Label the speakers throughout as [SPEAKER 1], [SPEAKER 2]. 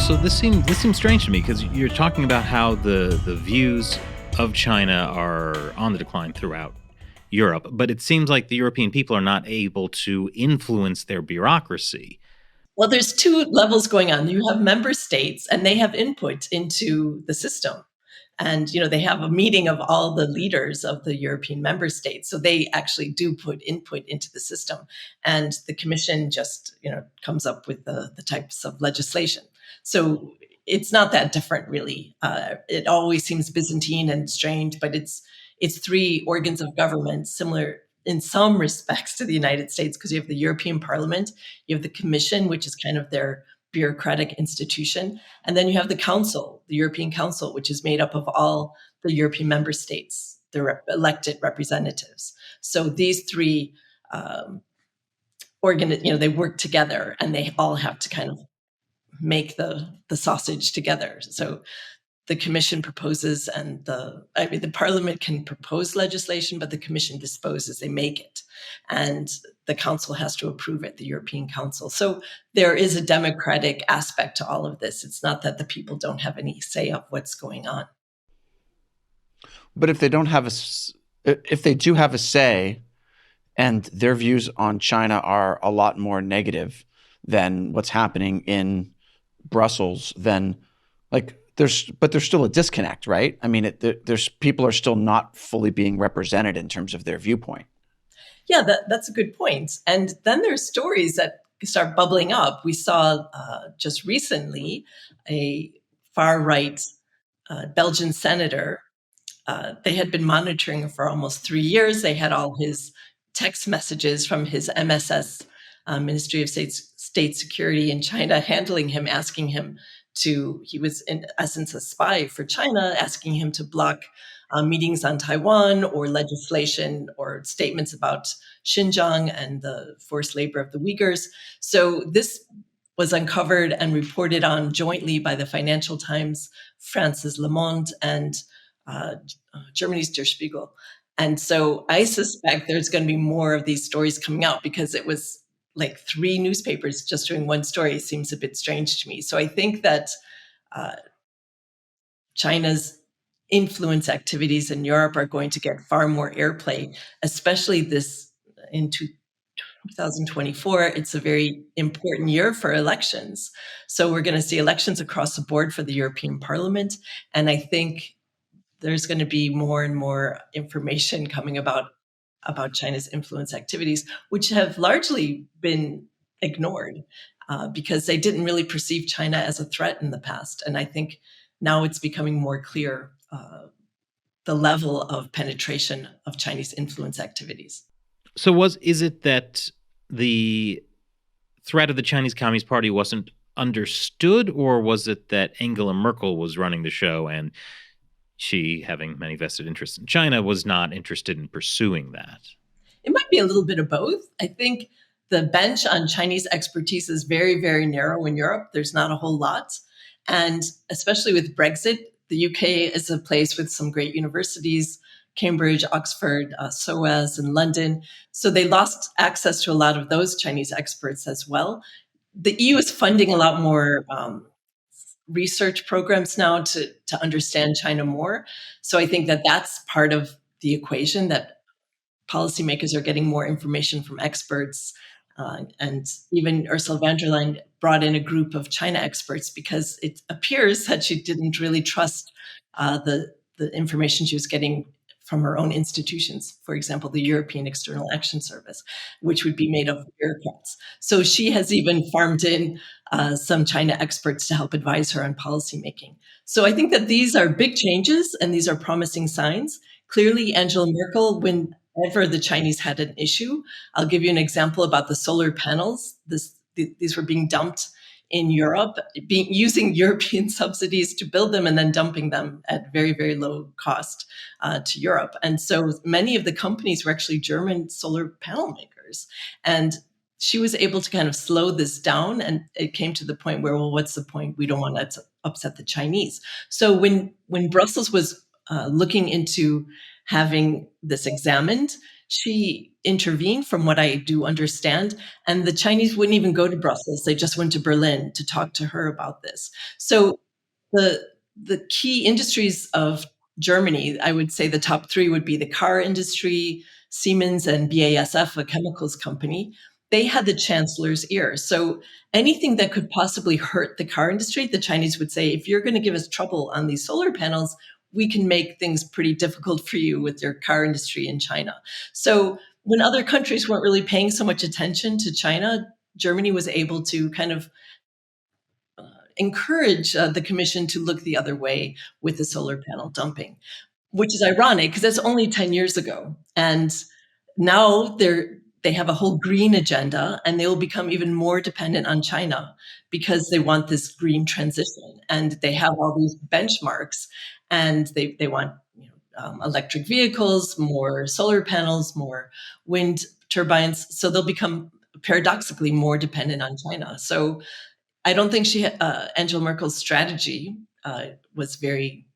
[SPEAKER 1] So this seems strange to me because you're talking about how the views of China are on the decline throughout Europe, but it seems like the European people are not able to influence their bureaucracy.
[SPEAKER 2] Well, there's two levels going on. You have member states, and they have input into the system. And they have a meeting of all the leaders of the European member states, so they actually do put input into the system. And the Commission just comes up with the types of legislation. So it's not that different, really. It always seems Byzantine and strange, but it's three organs of government, similar in some respects to the United States, because you have the European Parliament, you have the Commission, which is kind of their bureaucratic institution, and then you have the Council, the European Council, which is made up of all the European member states, their elected representatives. So these three they work together, and they all have to kind of make the sausage together. So the Commission proposes, and the Parliament can propose legislation, but the Commission disposes, they make it. And the Council has to approve it, the European Council. So there is a democratic aspect to all of this. It's not that the people don't have any say of what's going on.
[SPEAKER 3] But if they do have a say, and their views on China are a lot more negative than what's happening in Brussels, then there's still a disconnect, right? I mean, there's people are still not fully being represented in terms of their viewpoint.
[SPEAKER 2] Yeah, that's a good point. And then there's stories that start bubbling up. We saw just recently a far-right Belgian senator. They had been monitoring him for almost 3 years. They had all his text messages from his MSS, Ministry of State Security in China, handling him, asking him he was in essence a spy for China, asking him to block meetings on Taiwan or legislation or statements about Xinjiang and the forced labor of the Uyghurs. So this was uncovered and reported on jointly by the Financial Times, France's Le Monde, and Germany's Der Spiegel. And so I suspect there's going to be more of these stories coming out, because it was like 3 newspapers just doing one story. Seems a bit strange to me. So I think that China's influence activities in Europe are going to get far more airplay, especially in 2024. It's a very important year for elections. So we're going to see elections across the board for the European Parliament. And I think there's going to be more and more information coming about China's influence activities, which have largely been ignored because they didn't really perceive China as a threat in the past. And I think now it's becoming more clear the level of penetration of Chinese influence activities.
[SPEAKER 1] So is it that the threat of the Chinese Communist Party wasn't understood, or was it that Angela Merkel was running the show and she, having many vested interests in China, was not interested in pursuing that?
[SPEAKER 2] It might be a little bit of both. I think the bench on Chinese expertise is very, very narrow in Europe. There's not a whole lot. And especially with Brexit, the UK is a place with some great universities, Cambridge, Oxford, SOAS, and London. So they lost access to a lot of those Chinese experts as well. The EU is funding a lot more research programs now to understand China more. So I think that that's part of the equation, that policymakers are getting more information from experts. And even Ursula von der Leyen brought in a group of China experts because it appears that she didn't really trust the information she was getting from her own institutions, for example, the European External Action Service, which would be made of bureaucrats. So she has even farmed in some China experts to help advise her on policymaking. So I think that these are big changes and these are promising signs. Clearly, Angela Merkel, whenever the Chinese had an issue, I'll give you an example about the solar panels. These were being dumped in Europe, using European subsidies to build them and then dumping them at very, very low cost to Europe. And so many of the companies were actually German solar panel makers. And she was able to kind of slow this down. And it came to the point where, well, what's the point? We don't want to upset the Chinese. So when Brussels was looking into having this examined, she intervened, from what I do understand, and the Chinese wouldn't even go to Brussels. They just went to Berlin to talk to her about this. So the key industries of Germany, I would say the top three would be the car industry, Siemens, and BASF, a chemicals company. They had the chancellor's ear. So anything that could possibly hurt the car industry, the Chinese would say, if you're going to give us trouble on these solar panels, we can make things pretty difficult for you with your car industry in China. So when other countries weren't really paying so much attention to China, Germany was able to kind of encourage the commission to look the other way with the solar panel dumping, which is ironic because that's only 10 years ago. And now they have a whole green agenda, and they will become even more dependent on China because they want this green transition, and they have all these benchmarks, and they want electric vehicles, more solar panels, more wind turbines. So they'll become paradoxically more dependent on China. So I don't think Angela Merkel's strategy was very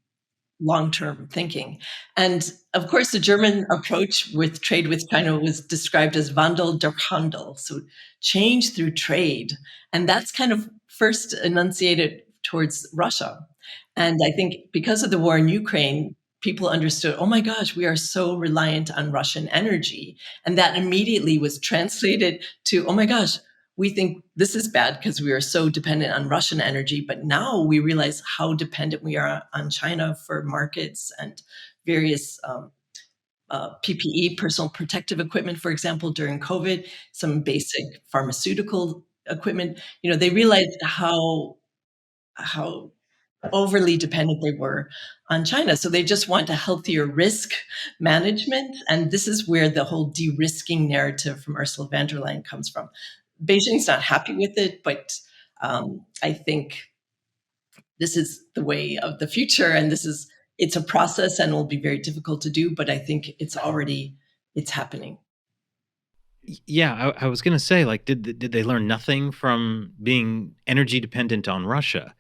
[SPEAKER 2] long-term thinking. And of course, the German approach with trade with China was described as Wandel durch Handel, so change through trade. And that's kind of first enunciated towards Russia. And I think because of the war in Ukraine, people understood, oh my gosh, we are so reliant on Russian energy. And that immediately was translated to, oh my gosh, we think this is bad because we are so dependent on Russian energy, but now we realize how dependent we are on China for markets and various PPE, personal protective equipment, for example, during COVID, some basic pharmaceutical equipment. They realized how overly dependent they were on China. So they just want a healthier risk management. And this is where the whole de-risking narrative from Ursula von der Leyen comes from. Beijing's not happy with it, but I think this is the way of the future, and it's a process, and will be very difficult to do. But I think it's happening.
[SPEAKER 1] Yeah, I was going to say, like, did they learn nothing from being energy dependent on Russia?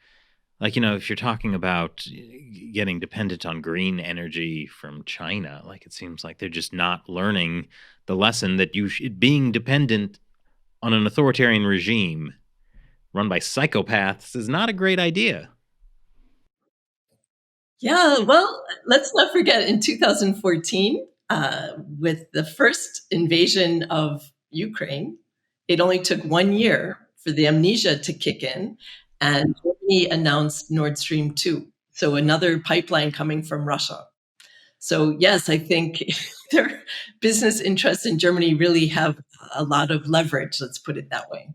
[SPEAKER 1] Like, if you're talking about getting dependent on green energy from China, like, it seems like they're just not learning the lesson that being dependent on an authoritarian regime run by psychopaths is not a great idea.
[SPEAKER 2] Yeah, well, let's not forget in 2014, with the first invasion of Ukraine, it only took 1 year for the amnesia to kick in, and Germany announced Nord Stream 2, so another pipeline coming from Russia. So yes, I think their business interests in Germany really have a lot of leverage, let's put it that way.